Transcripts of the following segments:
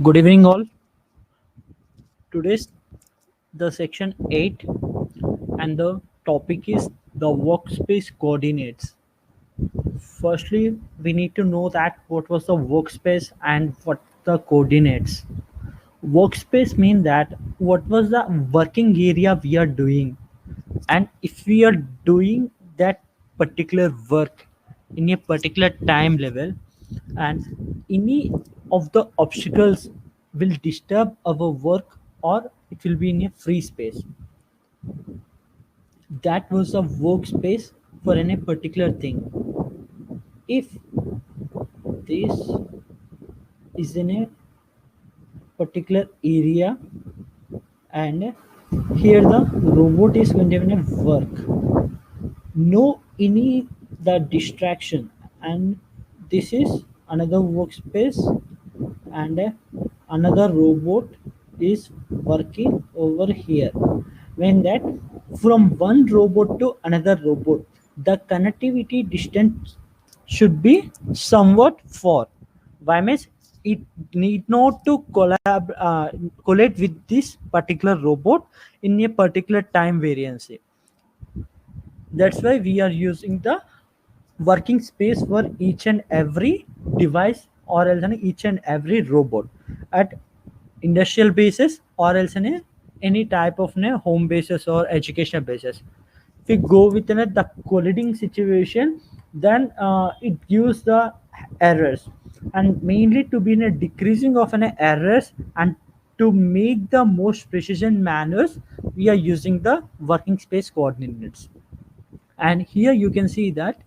Good evening, all. Today's the section 8, and the topic is the workspace coordinates. Firstly, we need to know that what was the workspace and what the coordinates. Workspace mean that what was the working area we are doing, and if we are doing that particular work in a particular time level, and any of the obstacles will disturb our work, or it will be in a free space, that was a workspace for any particular thing. If this is in a particular area, and here the robot is going to be in a work, no any the distraction, and this is another workspace, and another robot is working over here. When that from one robot to another robot, the connectivity distance should be somewhat far. Why means it need not to collate with this particular robot in a particular time variance. That's why we are using the working space for each and every device, or else in each and every robot at industrial basis, or else in any type of home basis or educational basis. If we go within the colliding situation, then it gives the errors, and mainly to be in a decreasing of an errors, and to make the most precision manners, we are using the working space coordinates. And here you can see that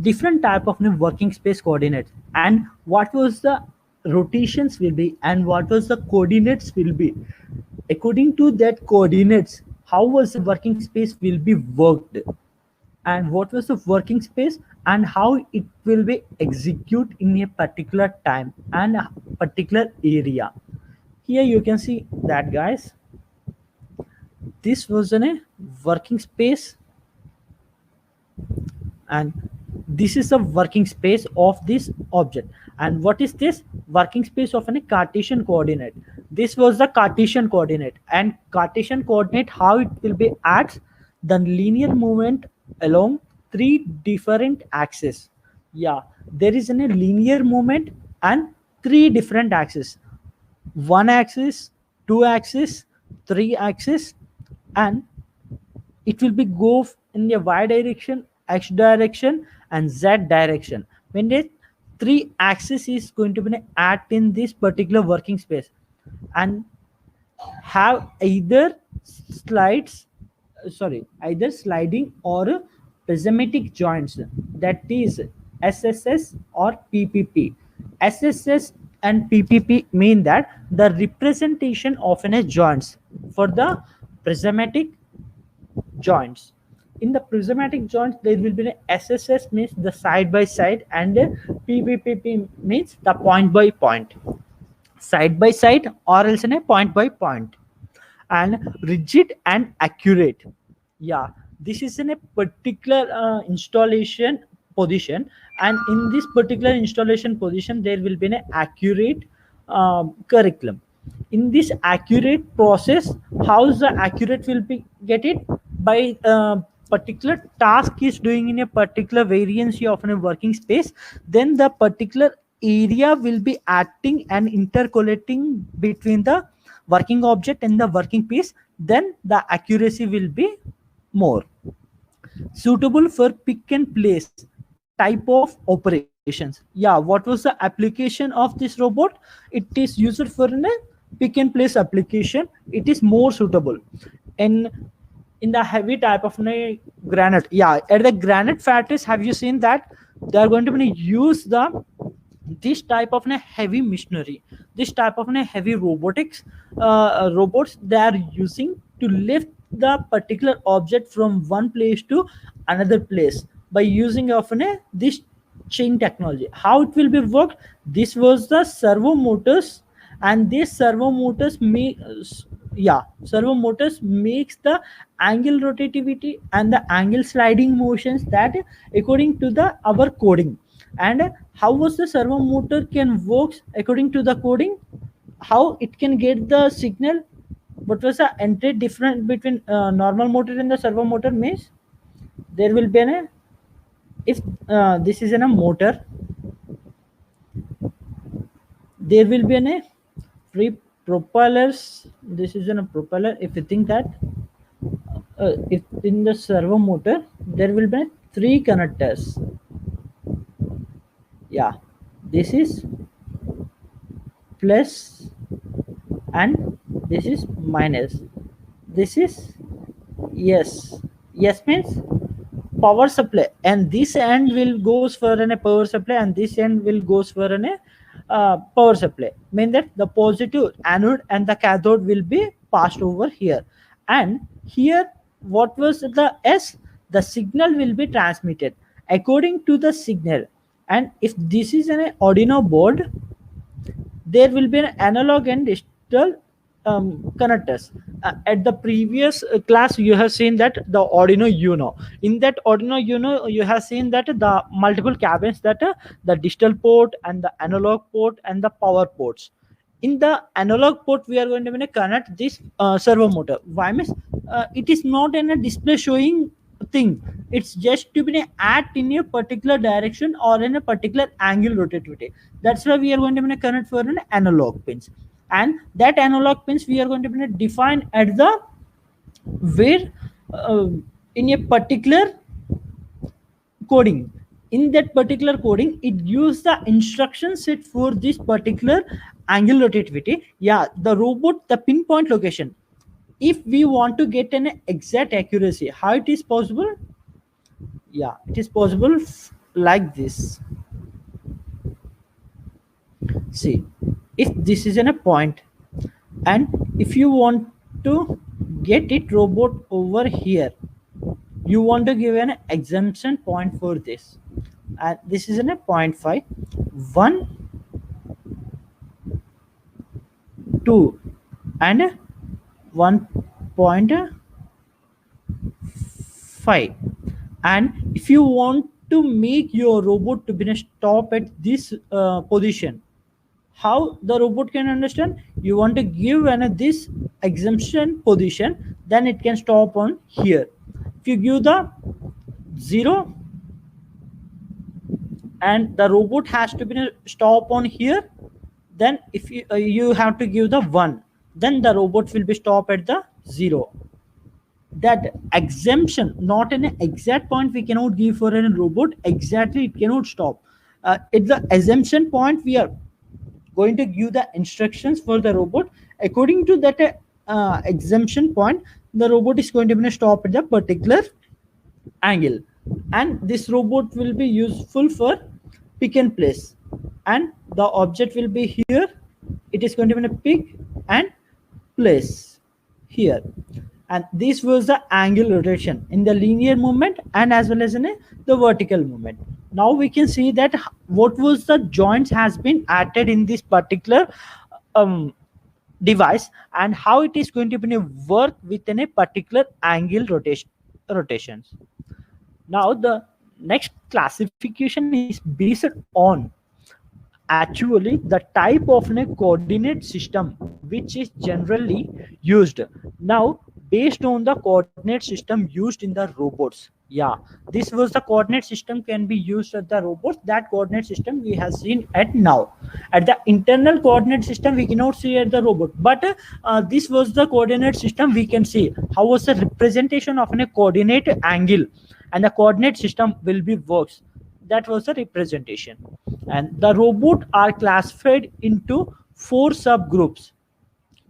different type of working space coordinates, and what was the rotations will be, and what was the coordinates will be. According to that coordinates, how was the working space will be worked, and what was the working space, and how it will be execute in a particular time and a particular area. Here you can see that, guys, this was in a working space, and this is the working space of this object. And what is this working space of a Cartesian coordinate? This was the Cartesian coordinate, and Cartesian coordinate, how it will be acts the linear movement along three different axes. Yeah, there is a linear movement and three different axes: one axis, two axis, three axis, and it will be go in the y direction, x direction, and z direction. When the three axis is going to be act in this particular working space, and have either either sliding or prismatic joints, that is SSS or PPP. SSS and PPP mean that the representation of a joints for the prismatic joints. In the prismatic joints, there will be an SSS means the side by side, and PPP means the point by point, side by side, or else in a point by point. And rigid and accurate. Yeah, this is in a particular installation position, and in this particular installation position, there will be an accurate curriculum. In this accurate process, how the accurate will be get it by particular task is doing in a particular variance of a working space, then the particular area will be acting and intercolating between the working object and the working piece, then the accuracy will be more. Suitable for pick and place type of operations. Yeah, what was the application of this robot? It is used for a pick and place application. It is more suitable in the heavy type of granite. Yeah, at the granite factories, have you seen that they are going to use this type of heavy machinery, this type of heavy robotics robots they are using to lift the particular object from one place to another place by using of this chain technology. How it will be worked? This was the servo motors, and this servo motors servo motors makes the angle rotativity and the angle sliding motions, that according to the our coding. And how was the servo motor can works according to the coding, how it can get the signal, what was the entry difference between normal motor and the servo motor means there will be an if this is in a motor, there will be an free propellers. This is in a propeller. If you think that if in the servo motor there will be three connectors, yeah, this is plus and this is minus, this is yes, yes means power supply, and this end will goes for a power supply and this end will goes for a power supply, mean that the positive anode and the cathode will be passed over here, and here what was the S, the signal will be transmitted according to the signal. And if this is an Arduino board, there will be an analog and digital connectors. At the previous class you have seen that the Arduino Uno, in that Arduino Uno you have seen that the multiple cabins, that the digital port and the analog port and the power ports. In the analog port we are going to connect this servo motor. Why means it is not in a display showing thing, it's just to be act in a particular direction or in a particular angle rotativity. That's why we are going to connect for an analog pins, and that analog pins we are going to define at the where in a particular coding. In that particular coding it gives the instruction set for this particular angle rotativity. Yeah, the robot, the pinpoint location, if we want to get an exact accuracy, how it is possible? Yeah, it is possible like this. See, if this is in a point and if you want to get it robot over here, you want to give an exemption point for this, and this is in a 0.5, 1, 2 and 1.5. And if you want to make your robot to be stop at this position, how the robot can understand? You want to give this exemption position, then it can stop on here. If you give the 0 and the robot has to be stop on here, then if you have to give the 1, then the robot will be stop at the 0. That exemption, not an exact point we cannot give for a robot, exactly it cannot stop. At the exemption point we are going to give the instructions for the robot. According to that exemption point, the robot is going to be stop at the particular angle, and this robot will be useful for pick and place, and the object will be here, it is going to be a pick and place here. And this was the angle rotation in the linear movement and as well as in the vertical movement. Now we can see that what was the joints has been added in this particular device, and how it is going to be work within a particular angle rotations. Now the next classification is based on actually the type of a coordinate system which is generally used. Now based on the coordinate system used in the robots, yeah, this was the coordinate system can be used at the robots. That coordinate system we have seen at now. At the internal coordinate system we cannot see at the robot, but this was the coordinate system. We can see how was the representation of a coordinate angle and the coordinate system will be works. That was the representation. And the robot are classified into 4 subgroups.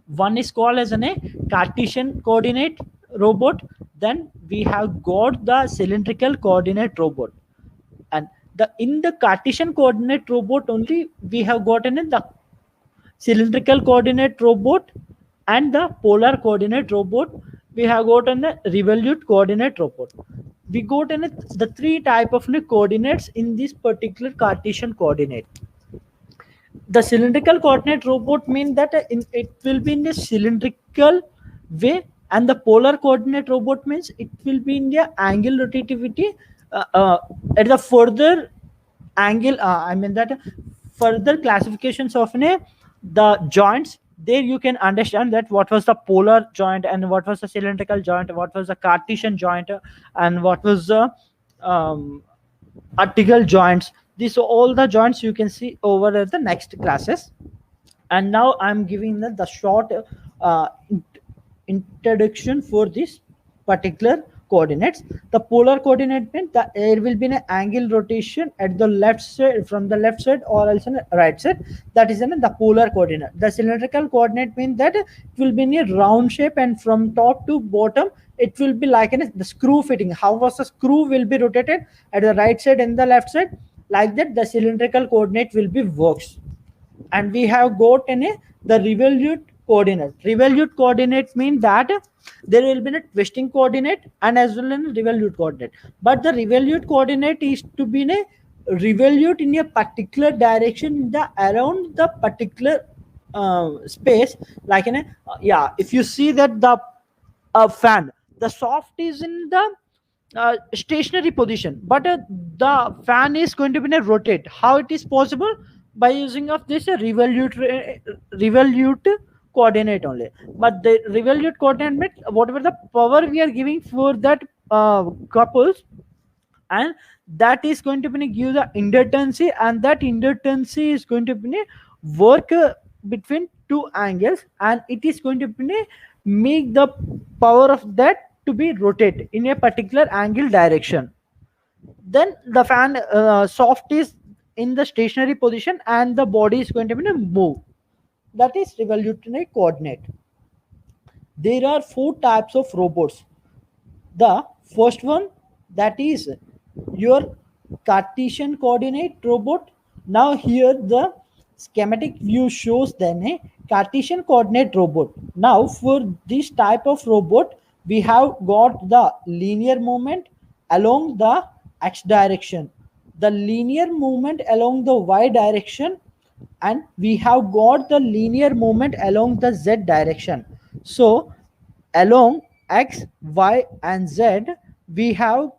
One is called as a Cartesian coordinate robot, then we have got the cylindrical coordinate robot, and in the Cartesian coordinate robot only we have gotten the cylindrical coordinate robot and the polar coordinate robot. We have gotten the revolute coordinate robot. We got the 3 type of coordinates in this particular Cartesian coordinate. The cylindrical coordinate robot means that it will be in the cylindrical way, and the polar coordinate robot means it will be in the angle rotativity at the further angle, I mean that further classifications of the joints. There you can understand that what was the polar joint and what was the cylindrical joint, what was the Cartesian joint, and what was the um, article joints. These are all the joints you can see over at the next classes. And now I'm giving the short introduction for this particular coordinates. The polar coordinate means there will be an angle rotation at the left side, from the left side or else on the right side. That is the polar coordinate. The cylindrical coordinate means that it will be in a round shape, and from top to bottom it will be like the screw fitting. How was the screw will be rotated at the right side and the left side, like that the cylindrical coordinate will be works. And we have got the revolute coordinate. Revolute coordinate means that there will be a twisting coordinate and as well as a revolute coordinate. But the revolute coordinate is to be a revolute in a particular direction in the around the particular space. Like yeah, if you see that the fan, the soft is in the stationary position, but the fan is going to be a rotate. How it is possible? By using of this revolute coordinate only. But the revolute coordinate means whatever the power we are giving for that couples, and that is going to be give the inductancy, and that inductancy is going to be work between two angles, and it is going to be make the power of that to be rotate in a particular angle direction. Then the fan soft is in the stationary position and the body is going to be move. That is revolutionary coordinate. There are four types of robots. The first one, that is your Cartesian coordinate robot. Now here the schematic view shows then a Cartesian coordinate robot. Now for this type of robot, we have got the linear movement along the x direction, the linear movement along the y direction, and we have got the linear movement along the z direction. So along x, y, and z, we have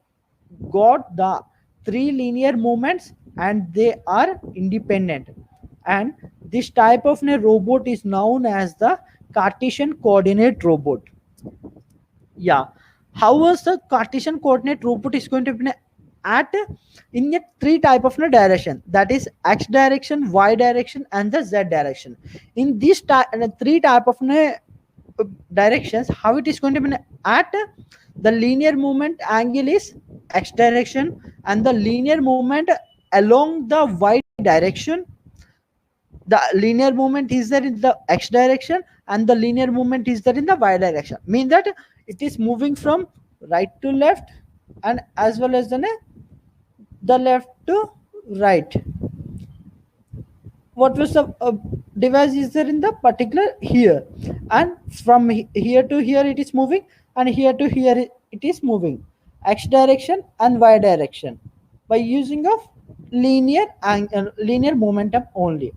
got the three linear movements and they are independent. And this type of a robot is known as the Cartesian coordinate robot. Yeah, how was the Cartesian coordinate robot is going to be at in a three type of direction, that is x direction, y direction, and the z direction. In these three type of directions, how it is going to be at the linear movement angle is x direction, and the linear movement along the y direction, the linear movement is there in the x direction, and the linear movement is there in the y direction. Mean that it is moving from right to left, and as well as the left to right. What was the device is there in the particular here, and from here to here it is moving, and here to here it is moving x direction and y direction by using of linear momentum only.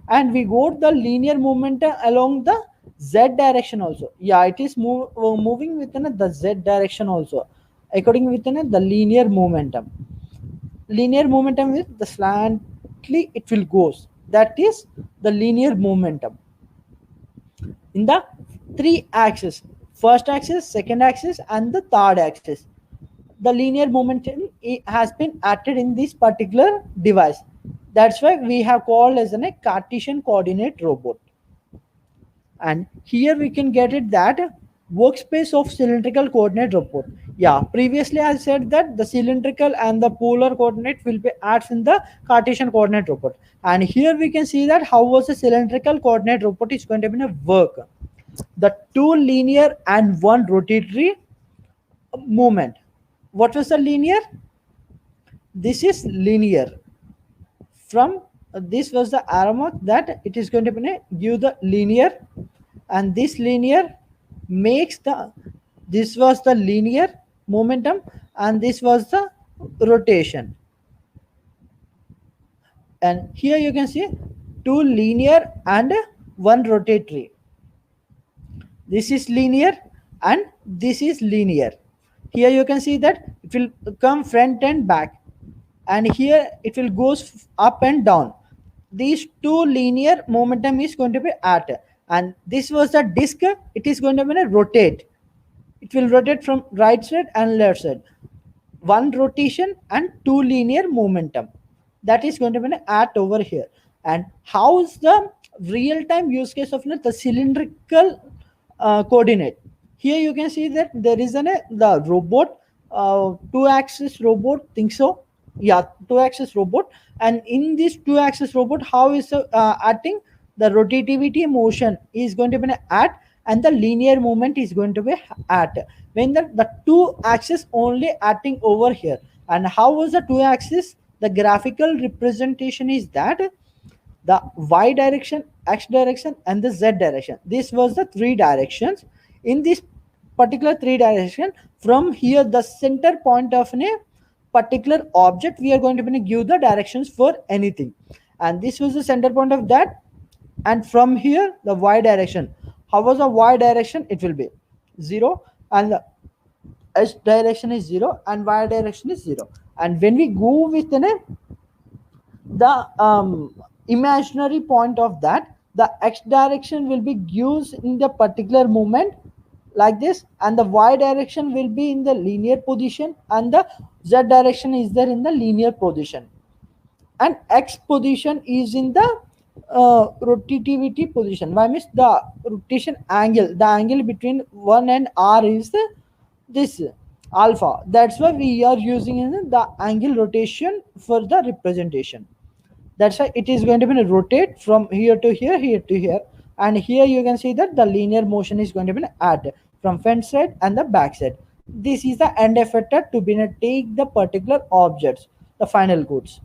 And we got the linear momentum along the z direction also. Yeah, it is moving within the z direction also, according within the linear momentum. Linear momentum is the slantly it will goes, that is the linear momentum in the three axes: first axis, second axis, and the third axis. The linear momentum has been added in this particular device. That's why we have called as a Cartesian coordinate robot. And here we can get it that workspace of cylindrical coordinate robot. Yeah, previously I said that the cylindrical and the polar coordinate will be added in the Cartesian coordinate robot. And here we can see that how was the cylindrical coordinate robot is going to be a work. The two linear and one rotatory movement. What was the linear? This is linear. From this was the arrow mark that it is going to be give the linear, and this linear makes the, this was the linear momentum and this was the rotation. And here you can see two linear and one rotatory. This is linear and this is linear. Here you can see that it will come front and back. and here it will goes up and down. These two linear momentum is going to be at, and this was the disk. It is going to be a rotate. It will rotate from right side and left side, one rotation and two linear momentum. That is going to be an at over here. And how is the real time use case of the cylindrical coordinate? Here you can see that there is the robot, two axis robot, think so, yeah, two axis robot. And in this two axis robot, how is acting? The rotativity motion is going to be an at, and the linear movement is going to be at, when the two axis only acting over here. And how was the two axis? The graphical representation is that the y direction, x direction, and the z direction. This was the three directions. In this particular three direction, from here the center point of a particular object, we are going to give the directions for anything, and this was the center point of that. And from here the y direction, how was the y direction? It will be 0, and the x direction is 0, and y direction is 0. And when we go with the imaginary point of that, the x direction will be used in the particular moment like this, and the y direction will be in the linear position, and the z direction is there in the linear position, and x position is in the rotativity position. Why means the rotation angle, the angle between 1 and r is this alpha. That's why we are using the angle rotation for the representation. That's why it is going to be rotate from here to here, here to here. And here you can see that the linear motion is going to be at from front side and the back side. This is the end effector to be take the particular objects, the final goods.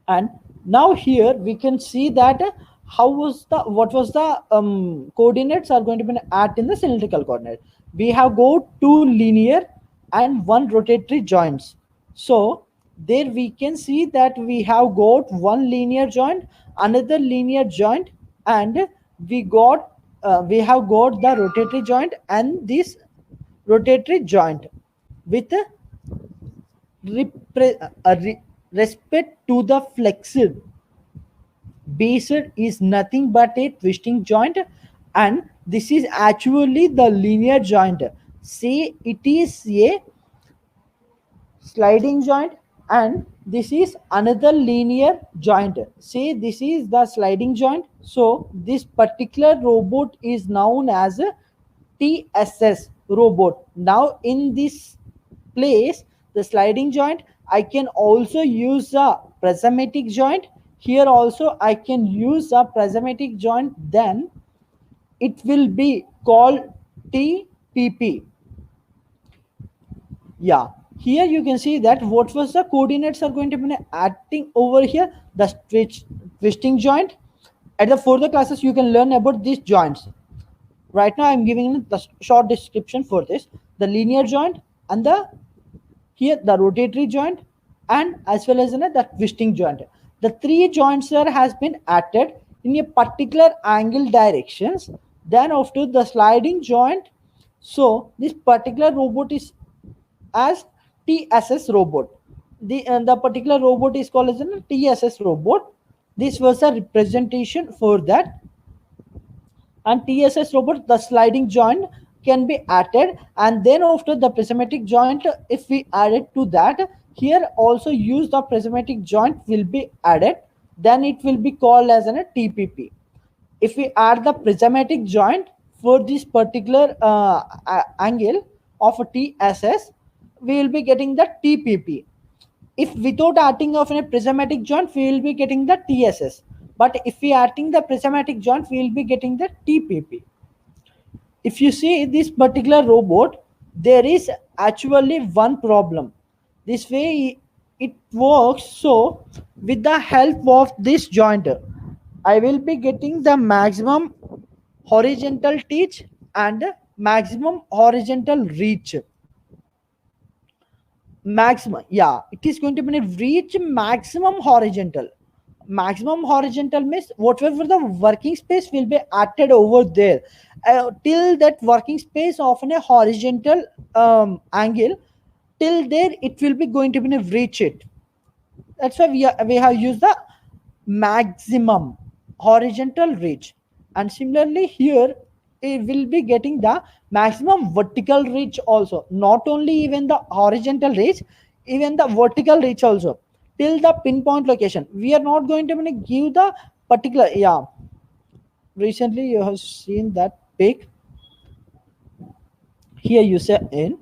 And now here we can see that what was the coordinates are going to be at in the cylindrical coordinate. We have got two linear and one rotatory joints. So there we can see that we have got one linear joint, another linear joint, and we have got the rotatory joint and this rotatory joint with respect to the flexed base is nothing but a twisting joint, and this is actually the linear joint. Say it is a sliding joint, and this is another linear joint. Say this is the sliding joint. So this particular robot is known as a TSS robot. Now in this place, the sliding joint, I can also use a prismatic joint. Here also I can use a prismatic joint. Then it will be called TPP. Yeah, here you can see that what was the coordinates are going to be acting over here. The twisting joint. At the further classes you can learn about these joints. Right now I'm giving the short description for this. The linear joint, and the here the rotatory joint, and as well as the twisting joint. The three joints here has been added in a particular angle directions. Then after the sliding joint, so this particular robot is as TSS robot. The particular robot is called as a TSS robot. This was a representation for that. And TSS robot, the sliding joint can be added, and then after the prismatic joint, if we add it to that, here also use the prismatic joint will be added, then it will be called as a TPP. If we add the prismatic joint for this particular angle of a TSS, we will be getting the TPP. If without adding of a prismatic joint, we will be getting the TSS. But if we adding the prismatic joint, we will be getting the TPP. If you see this particular robot, there is actually one problem. This way it works. So with the help of this joint, I will be getting the maximum horizontal teach and maximum horizontal reach. Maximum, yeah, it is going to be reach maximum horizontal. Maximum horizontal means whatever the working space will be added over there, till that working space of a horizontal angle, till there it will be going to be reach it. That's why we have used the maximum horizontal reach. And similarly here it will be getting the maximum vertical reach also, not only even the horizontal reach, even the vertical reach also, till the pinpoint location. We are not going to give the particular, yeah, recently you have seen that pic. Here you say in,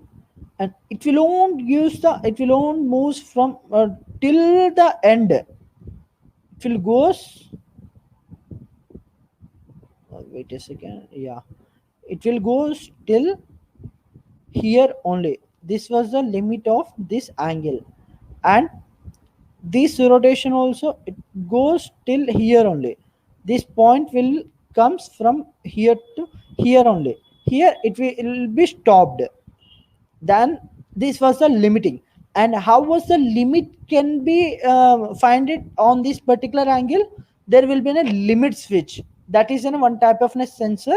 and it will not use the, it will not moves from till the end. It will goes, wait a second, yeah, it will goes till here only. This was the limit of this angle, and this rotation also it goes till here only. This point will comes from here to here only. Here it will be stopped. Then this was the limiting. And how was the limit can be find it on this particular angle? There will be a limit switch, that is in one type of a sensor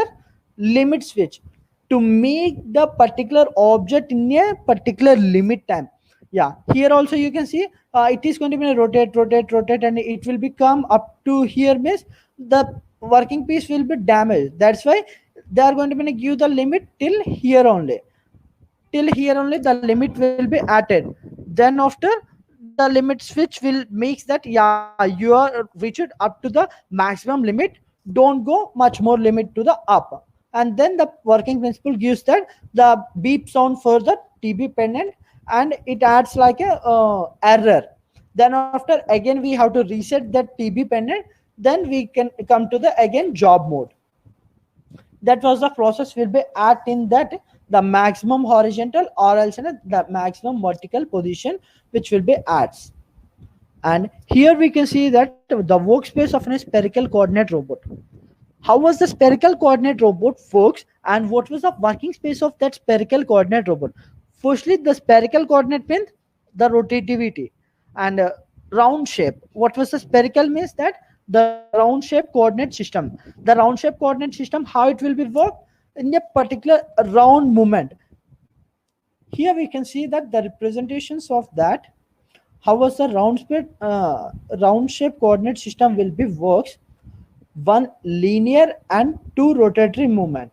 limit switch, to make the particular object in a particular limit time. Yeah, here also you can see it is going to be a rotate, and it will become up to here means the working piece will be damaged. That's why they are going to be give the limit till here only. Till here only the limit will be added. Then after the limit switch will makes that, yeah, you are reached up to the maximum limit, don't go much more limit to the up. And then the working principle gives that the beep sound for the TB pendant, and it adds like a error. Then after again we have to reset that TB pendant, then we can come to the again job mode. That was the process will be at in that the maximum horizontal or else in the maximum vertical position which will be adds. And here we can see that the workspace of a spherical coordinate robot. How was the spherical coordinate robot works, and what was the working space of that spherical coordinate robot? Firstly, the spherical coordinate means the rotativity, and round shape. What was the spherical means that the round shape coordinate system. The round shape coordinate system, how it will be work in a particular round movement. Here we can see that the representations of that, how was the round shape coordinate system will be works. One linear and two rotatory movement.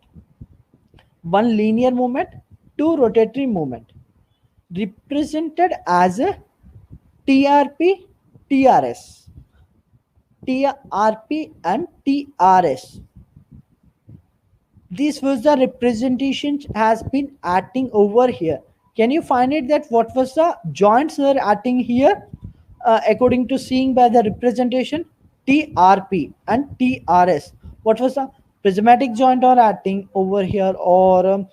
One linear movement, two rotatory movement, represented as a TRP, TRS. TRP and TRS. This was the representation has been acting over here. Can you find it that what was the joints were acting here according to seeing by the representation? TRP and TRS. What was the prismatic joint or acting over here, or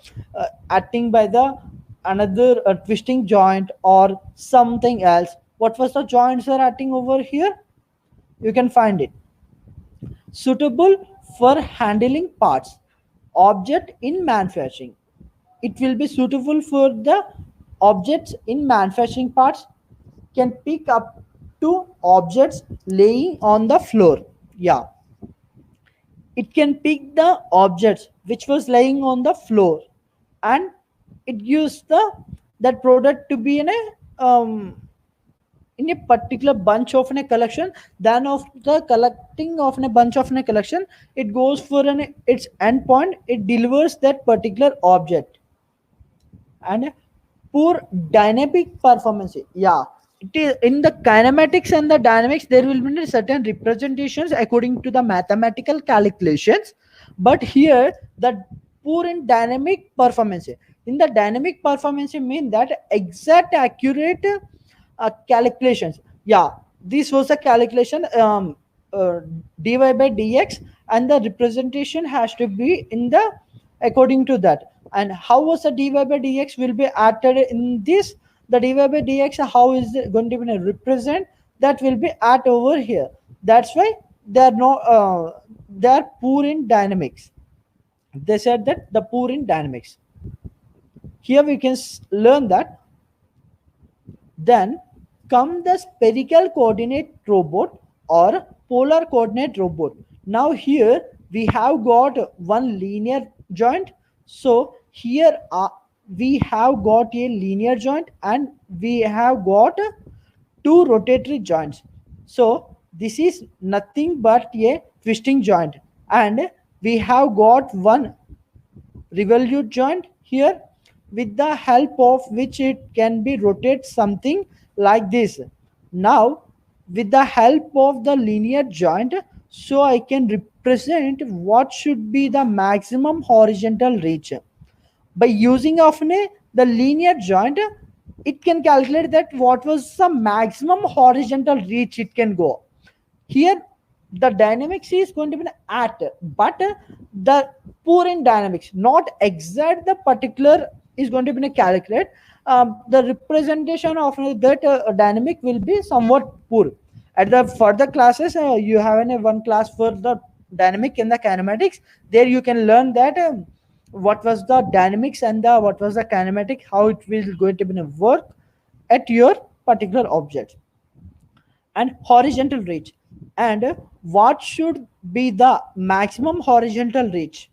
acting by the another twisting joint or something else? What was the joints are acting over here? You can find it. Suitable for handling parts, object in manufacturing. It will be suitable for the objects in manufacturing parts, can pick up to objects laying on the floor. Yeah, it can pick the objects which was laying on the floor, and it gives the that product to be in a particular bunch of a collection. Then of the collecting of a bunch of a collection, it goes for an its endpoint, it delivers that particular object. And poor dynamic performance, yeah, it is in the kinematics and the dynamics there will be certain representations according to the mathematical calculations. But here the poor in dynamic performance, in the dynamic performance mean that exact accurate calculations. Yeah, this was a calculation, dy by dx, and the representation has to be in the according to that. And how was the dy by dx will be added in this, the dy by dx, how is it going to be represent, that will be added over here. That's why they are no they are poor in dynamics. They said that the poor in dynamics. Here we can learn that. Then come the spherical coordinate robot or polar coordinate robot. Now here we have got one linear joint. So here we have got a linear joint and we have got two rotatory joints. So this is nothing but a twisting joint, and we have got one revolute joint here, with the help of which it can be rotate something like this. Now with the help of the linear joint, so I can represent what should be the maximum horizontal reach. By using of the linear joint, it can calculate that what was the maximum horizontal reach it can go. Here the dynamics is going to be at, but the poor in dynamics, not exact the particular is going to be calculate. The representation of that dynamic will be somewhat poor. At the further classes, you have one class for the dynamic and the kinematics. There you can learn that what was the dynamics and the what was the kinematic, how it will going to be work at your particular object. And horizontal reach, and what should be the maximum horizontal reach.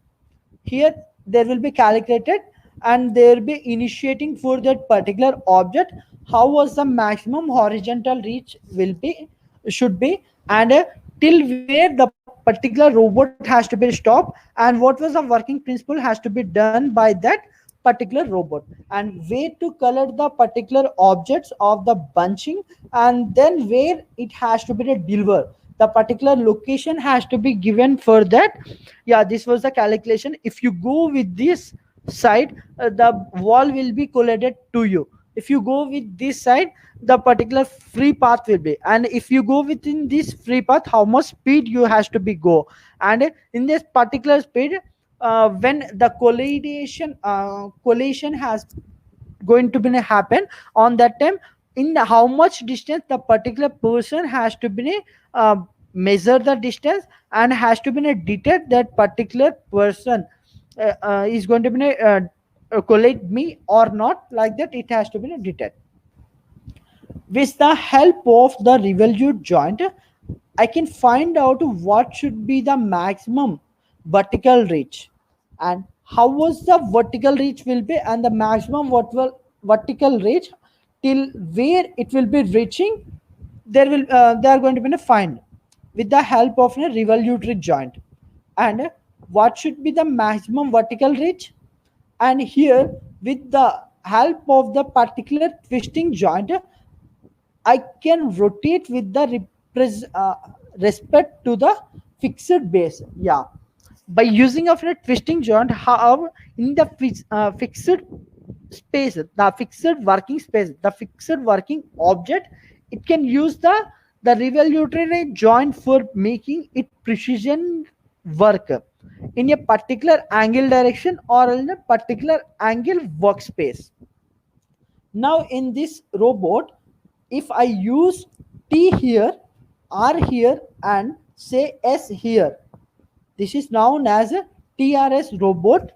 Here there will be calculated, and they will be initiating for that particular object how was the maximum horizontal reach will be, should be, and till where the particular robot has to be stopped, and what was the working principle has to be done by that particular robot, and where to color the particular objects of the bunching, and then where it has to be the deliver, the particular location has to be given for that. Yeah, this was the calculation. If you go with this side, the wall will be collided to you. If you go with this side, the particular free path will be, and if you go within this free path, how much speed you has to be go. And in this particular speed, when the collision has going to be happen, on that time, in the, how much distance the particular person has to be measure the distance, and has to be detect that particular person is going to be collide me or not, like that it has to be detect. With the help of the revolute joint, I can find out what should be the maximum vertical reach, and how was the vertical reach will be, and the maximum what will vertical reach till where it will be reaching. There will they are going to be find with the help of a revolutory joint, and what should be the maximum vertical reach. And here with the help of the particular twisting joint, I can rotate with the respect to the fixed base. Yeah, by using of a twisting joint, how in the fixed space, the fixed working space, the fixed working object, it can use the revolutionary joint for making it precision work in a particular angle direction or in a particular angle workspace. Now in this robot, if I use T here, R here, and say S here, this is known as a TRS robot.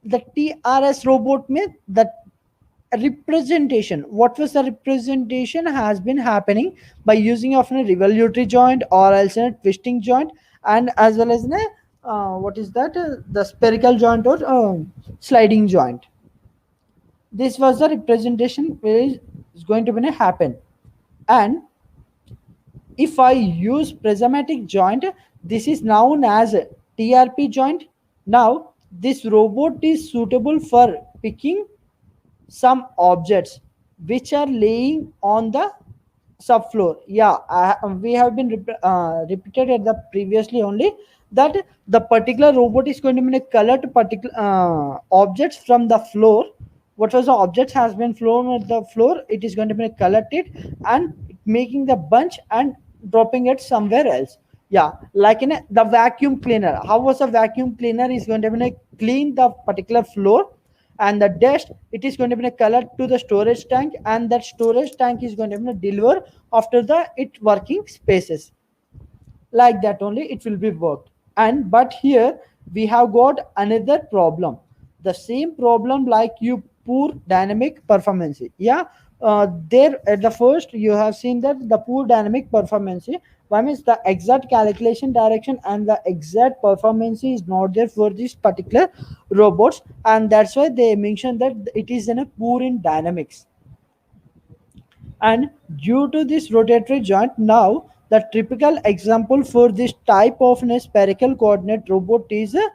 The TRS robot means the representation, what was the representation has been happening by using of a revolutory joint or else a twisting joint, and as well as a what is that the spherical joint or sliding joint. This was the representation which is going to be happen. And if I use prismatic joint, this is known as TRP joint. Now this robot is suitable for picking some objects which are laying on the subfloor. Yeah, we have been repeated at the previously only, that the particular robot is going to be colored particular objects from the floor. What was the object has been flown at the floor, it is going to be colored it, and making the bunch and dropping it somewhere else. Yeah, like in the vacuum cleaner, how was a vacuum cleaner is going to be clean the particular floor, and the dust it is going to be colored to the storage tank, and that storage tank is going to be deliver after the it working spaces. Like that only it will be worked. But here we have got another problem, the same problem like you poor dynamic performance. Yeah, there at the first you have seen that the poor dynamic performance. One is the exact calculation direction and the exact performance is not there for this particular robots, and that's why they mention that it is in a poor in dynamics. And due to this rotatory joint, now the typical example for this type of a spherical coordinate robot is a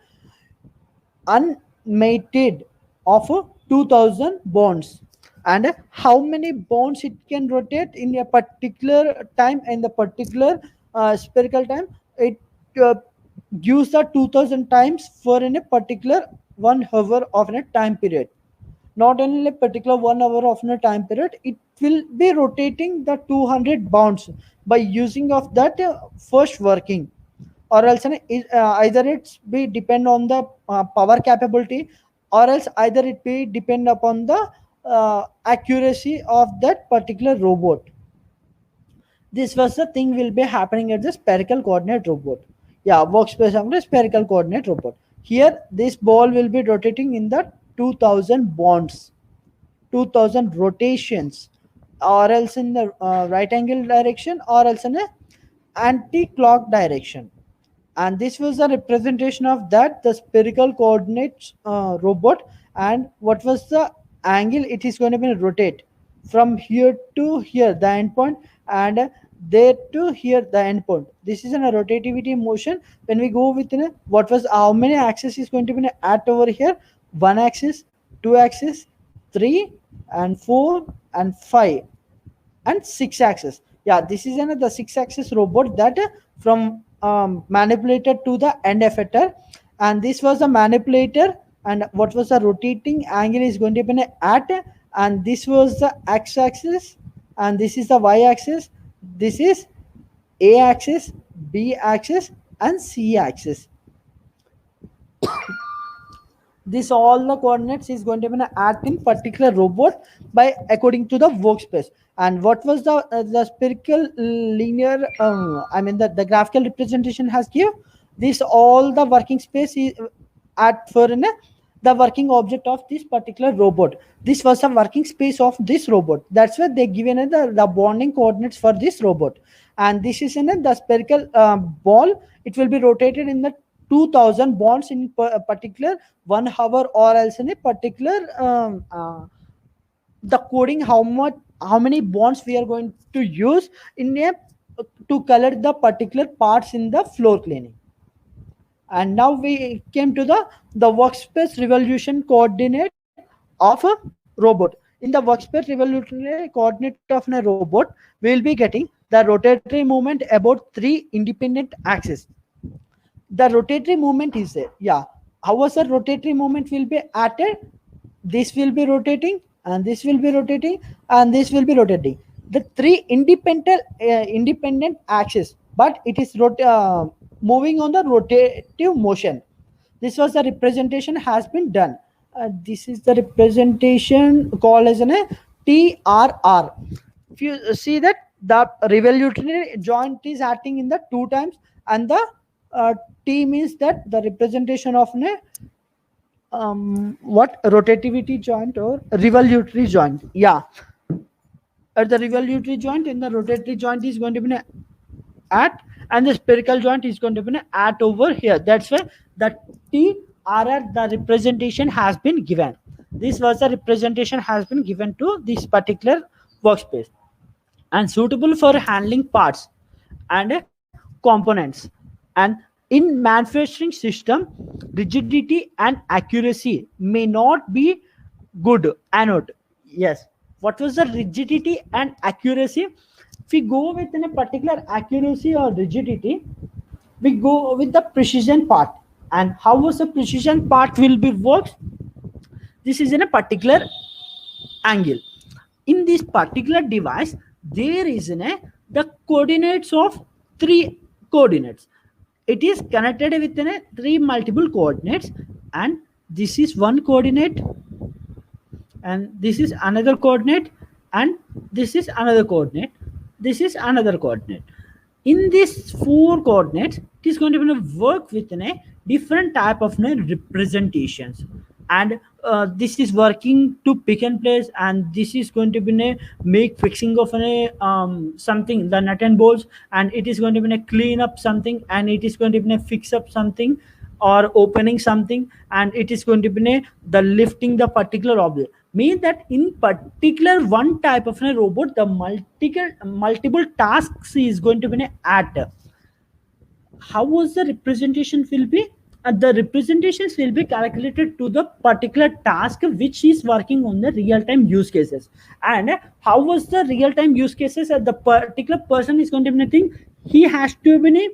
unmated of 2000 bonds. And how many bonds it can rotate in a particular time, in the particular spherical time, it uh, gives the 2000 times for in a particular 1 hour of a time period. Not only a particular 1 hour of a time period, it will be rotating the 200 bounds by using of that first working. Or else either it's be depend on the power capability, or else either it be depend upon the accuracy of that particular robot. This was the thing will be happening at the spherical coordinate robot. Yeah, workspace of the spherical coordinate robot. Here this ball will be rotating in the 2000 bonds, 2000 rotations, or else in the right angle direction, or else in a anti-clock direction. And this was a representation of that the spherical coordinates robot. And what was the angle it is going to be rotate from here to here the endpoint, and there to here the endpoint. This is a rotativity motion. When we go within what was how many axis is going to be at over here, one axis, two axis, three and four and five and six axis. Yeah, this is another six axis robot that from manipulator to the end effector. And this was the manipulator, and what was the rotating angle is going to be at, and this was the x axis, and this is the y axis, this is a axis, b axis and c axis. This all the coordinates is going to be at in particular robot by according to the workspace. And what was the spherical linear I mean the graphical representation has give this all the working space is at for the working object of this particular robot. This was the working space of this robot. That's why they given the bonding coordinates for this robot. And this is in the spherical ball. It will be rotated in the 2000 bonds in a particular 1 hour, or else in a particular the coding how many bonds we are going to use in a to color the particular parts in the floor cleaning. And now we came to the workspace revolution coordinate of a robot. In the workspace revolutionary coordinate of a robot, we will be getting the rotatory movement about 3 independent axes. The rotatory movement is there. Yeah, how was the rotatory movement will be at it? This will be rotating, and this will be rotating, and this will be rotating. The 3 independent axes, but it is moving on the rotative motion. This was the representation has been done. This is the representation called as an TRR. If you see that the revolutionary joint is acting in the 2 times, and the T means that the representation of what rotativity joint or revolutionary joint. Yeah, at the revolutionary joint, and the rotatory joint is going to be at, and the spherical joint is going to be at over here. That's why the TRR the representation has been given. This was the representation has been given to this particular workspace, and suitable for handling parts and components. And in manufacturing system, rigidity and accuracy may not be good. Anode. Yes. What was the rigidity and accuracy? If we go with a particular accuracy or rigidity, we go with the precision part. And how was the precision part will be worked? This is in a particular angle. In this particular device, there is the coordinates of 3 coordinates. It is connected with 3 multiple coordinates, and this is one coordinate, and this is another coordinate, and this is another coordinate, this is another coordinate. In these 4 coordinates, it is going to be work with a different type of representations. and this is working to pick and place, and this is going to be a make fixing of a something, the nut and bolts, and it is going to be a clean up something, and it is going to be a fix up something or opening something, and it is going to be a, the lifting the particular object. Mean that in particular one type of a robot, the multiple tasks is going to be at. How was the representation will be? The representations will be calculated to the particular task which is working on the real-time use cases. And how was the real-time use cases? The particular person is going to be nothing. He has to be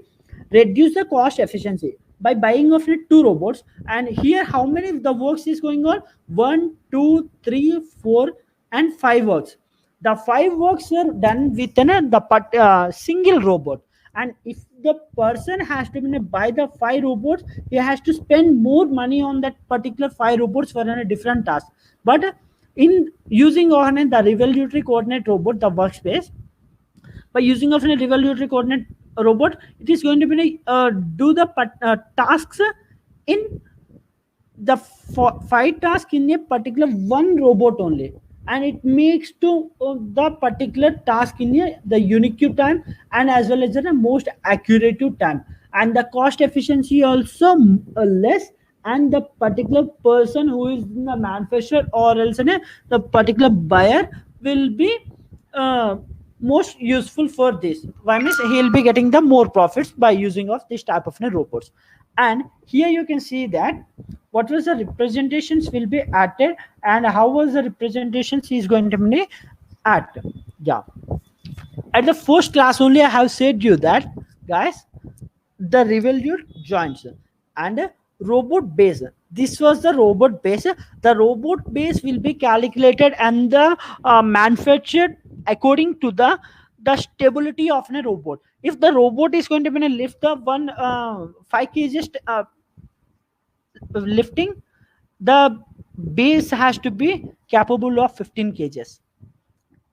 reduce the cost efficiency by buying of it two robots. And here how many of the works is going on? 1, 2, 3, 4 and 5 works. The 5 works are done within the single robot. And if the person has to buy the 5 robots, he has to spend more money on that particular 5 robots for a different task. But in using on the revolutionary coordinate robot, the workspace, by using of a revolutionary coordinate robot, it is going to be do the tasks in the 5 tasks in a particular one robot only, and it makes to the particular task in the unique time, and as well as the most accurate time, and the cost efficiency also less, and the particular person who is the manufacturer or else the particular buyer will be most useful for this. Why means he'll be getting the more profits by using of this type of robots. And here you can see that what was the representations will be added, and how was the representations is going to be at. Yeah, at the first class only I have said you that, guys, the revolute joints and robot base. This was the robot base. The robot base will be calculated and the manufactured according to the stability of a robot. If the robot is going to be lift the 5 kgs lifting, the base has to be capable of 15 kgs.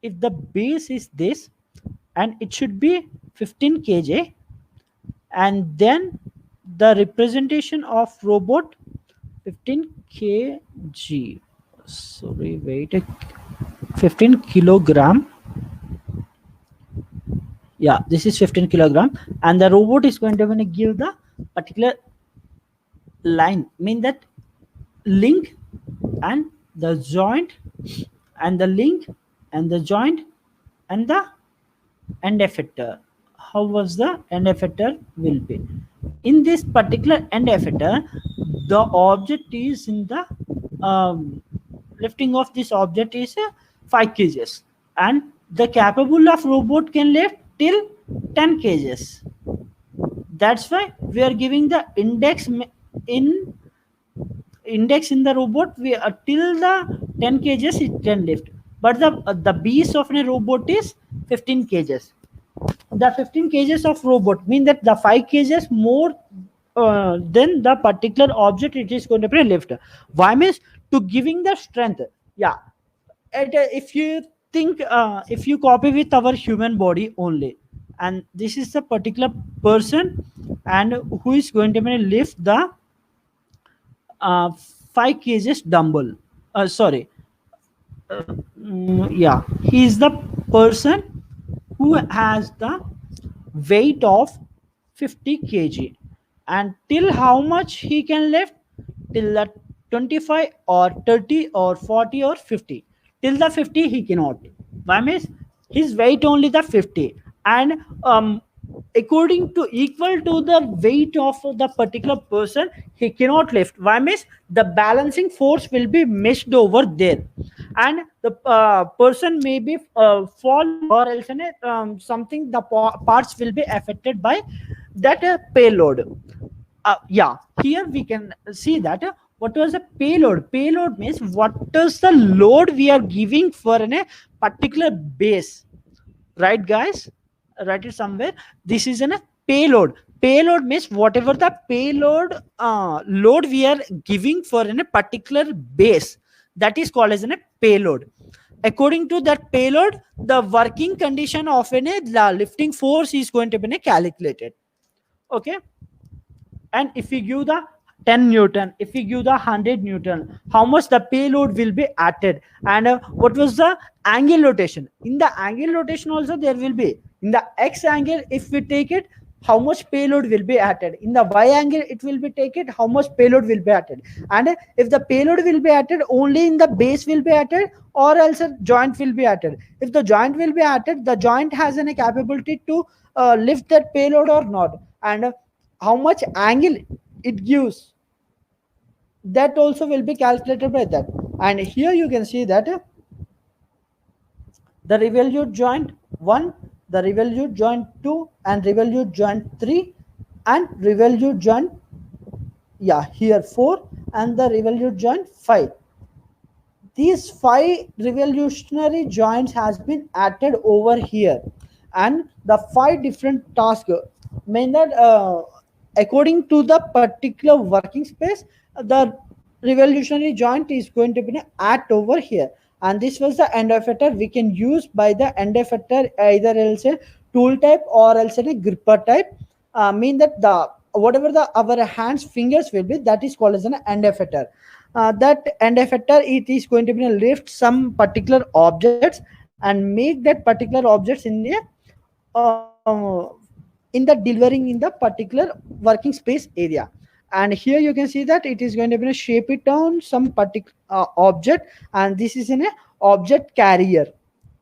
If the base is this, and it should be 15 kg, and then the representation of robot 15 kg, sorry, wait, 15 kilogram. Yeah, this is 15 kilogram, and the robot is going to give the particular line, mean that link and the joint, and the link and the joint and the end effector. How was the end effector will be? In this particular end effector, the object is in the lifting of this object is 5 kgs, and the capable of robot can lift till 10 kgs. That's why we are giving the index in the robot. We till the 10 kgs it can lift, but the base of a robot is 15 kgs. The 15 kgs of robot mean that the 5 kgs more than the particular object it is going to be lift. Why means to giving the strength. Yeah, if you think if you copy with our human body only, and this is the particular person and who is going to be lift the 5 kgs dumbbell, sorry, yeah, he is the person who has the weight of 50 kg, and till how much he can lift? Till the 25 or 30 or 40 or 50. Till the 50 he cannot. Why means his weight only the 50, and according to equal to the weight of the particular person he cannot lift. Why means the balancing force will be missed over there, and the person may be fall, or else something, the parts will be affected by that payload. Yeah, here we can see that what was the payload. Payload means what is the load we are giving for a particular base, right guys? Write it somewhere. This is a payload. Payload means whatever the payload load we are giving for a particular base, that is called as a payload. According to that payload, the working condition of the lifting force is going to be calculated. Okay, and if we give the 10 Newton. If we give the 100 Newton, how much the payload will be added? And what was the angle rotation? In the angle rotation also there will be, in the X angle, if we take it, how much payload will be added. In the Y angle, it will be taken, how much payload will be added. And if the payload will be added, only in the base will be added, or else a joint will be added. If the joint will be added, the joint has a capability to lift that payload or not. And how much angle it gives, that also will be calculated by that. And here you can see that the revolute joint 1, the revolute joint 2, and revolute joint 3, and revolute joint, yeah, here 4, and the revolute joint 5. These 5 revolutionary joints has been added over here, and the 5 different tasks mean that according to the particular working space, the revolutionary joint is going to be added over here. And this was the end effector we can use by the end effector, either else a tool type or else a gripper type. Mean that the whatever the our hands fingers will be, that is called as an end effector. That end effector, it is going to be lift some particular objects and make that particular objects in the delivering in the particular working space area. And here you can see that it is going to be shape it down some particular object, and this is in a object carrier.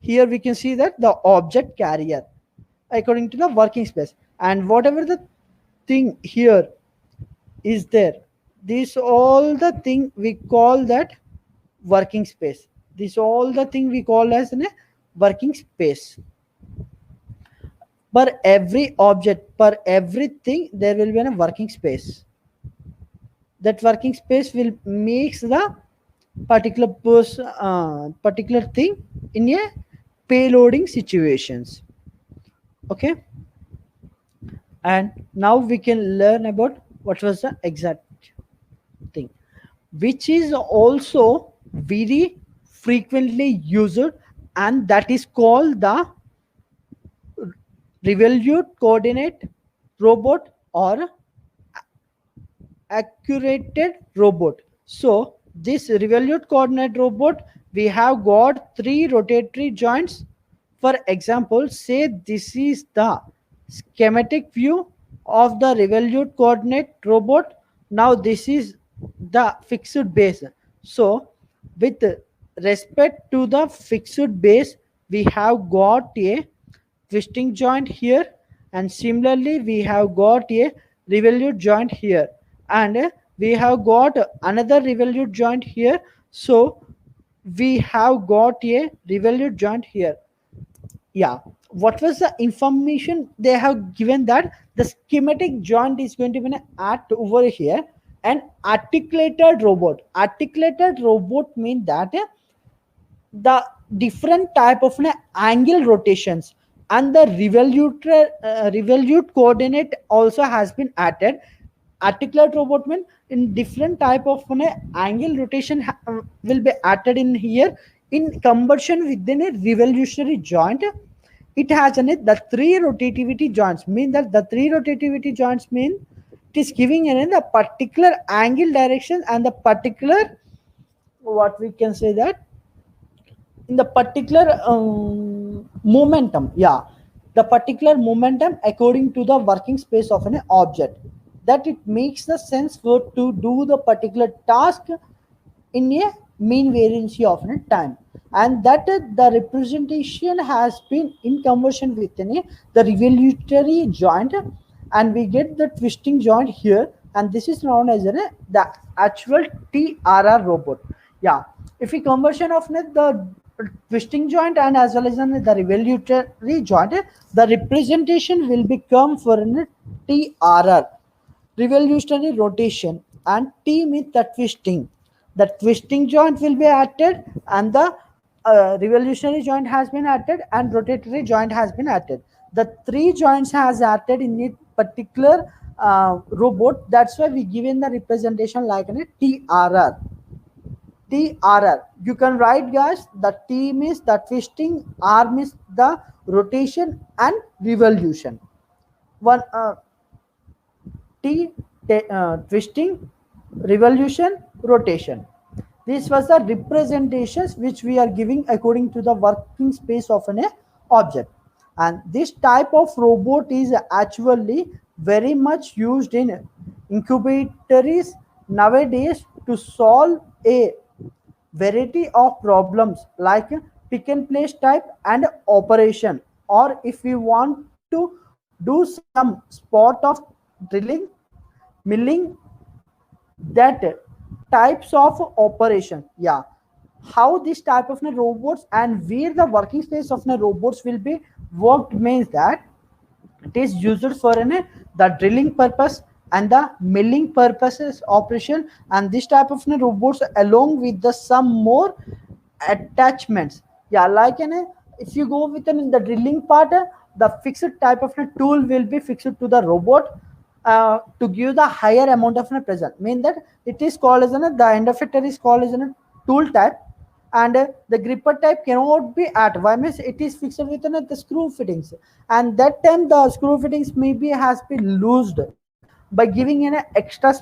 Here we can see that the object carrier according to the working space, and whatever the thing here is there, this all the thing we call that working space. This all the thing we call as a working space. Per every object, per everything, there will be a working space. That working space will makes the particular particular thing in a payloading situations. Okay, and now we can learn about what was the exact thing, which is also very frequently used, and that is called the revolute coordinate robot or accurated robot. So this revolute coordinate robot, we have got 3 rotatory joints. For example, say this is the schematic view of the revolute coordinate robot. Now this is the fixed base. So with respect to the fixed base, we have got a twisting joint here, and similarly we have got a revolute joint here, and we have got another revolute joint here. So we have got a revolute joint here. Yeah, what was the information they have given? That the schematic joint is going to be an act over here, an articulated robot. Articulated robot means that the different type of angle rotations, and the revolute coordinate also has been added. Articulate robot mean in different type of angle rotation will be added in here in conversion within a revolutionary joint. It has the 3 rotativity joints, mean that the 3 rotativity joints mean it is giving the particular angle direction and the particular, what we can say that, in the particular momentum. Yeah, the particular momentum according to the working space of an object, that it makes the sense for to do the particular task in a mean variancy of a time. And that the representation has been in conversion within the revolutionary joint, and we get the twisting joint here, and this is known as the actual TRR robot. Yeah, if we conversion of the twisting joint and as well as the revolutionary joint, the representation will become for a TRR, revolutionary rotation, and T means the twisting. The twisting joint will be added, and the revolutionary joint has been added, and rotatory joint has been added. The 3 joints has added in a particular robot. That's why we given the representation like a TRR. TRR. You can write, guys, the T means the twisting, R means the rotation and revolution. One T twisting, revolution, rotation. This was the representations which we are giving according to the working space of an object. And this type of robot is actually very much used in incubators nowadays to solve a variety of problems like pick and place type and operation, or if we want to do some spot of drilling, milling, that types of operation. Yeah, how this type of robots and where the working space of robots will be worked means that it is used for the drilling purpose and the milling purposes operation, and this type of robots along with the some more attachments. Yeah, like if you go with the drilling part, the fixed type of tool will be fixed to the robot to give the higher amount of pressure. Mean that it is called as the end effector is called as a tool type, and the gripper type cannot be at. Why means it is fixed with the screw fittings, and that time the screw fittings maybe has been loosed by giving an extra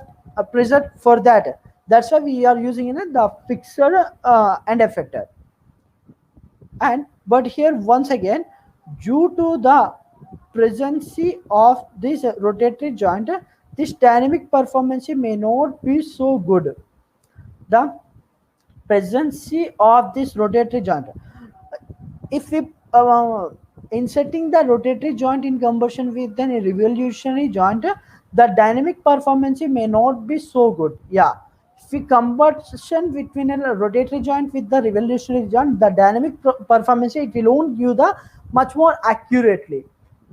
pressure for that. That's why we are using the fixed end effector. And but here once again, due to the presence of this rotatory joint, this dynamic performance may not be so good. The presence of this rotatory joint, if we inserting the rotatory joint in combustion with a revolutionary joint, the dynamic performance may not be so good. Yeah, if we combustion between a rotatory joint with the revolutionary joint, the dynamic performance it will won't give the much more accurately.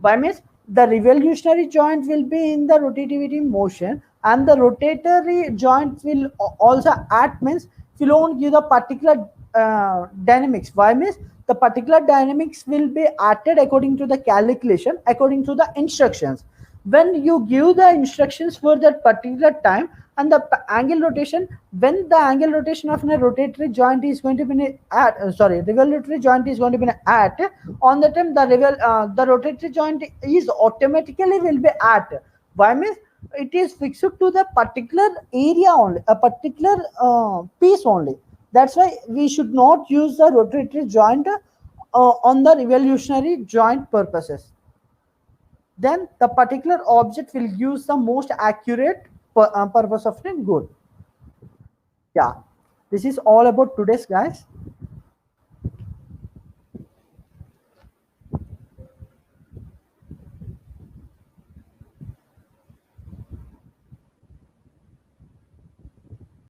By means the revolutionary joint will be in the rotativity motion, and the rotatory joint will also act means will won't give the particular dynamics. Why means the particular dynamics will be acted according to the calculation, according to the instructions. When you give the instructions for that particular time, and the angle rotation, when the angle rotation of a rotatory joint is going to be at revolutionary joint is going to be at, on the time the rotatory joint is automatically will be at. Why means it is fixed to the particular area only, a particular piece only. That's why we should not use the rotatory joint on the revolutionary joint purposes. Then the particular object will use the most accurate purpose of it good. Yeah, this is all about today's guys.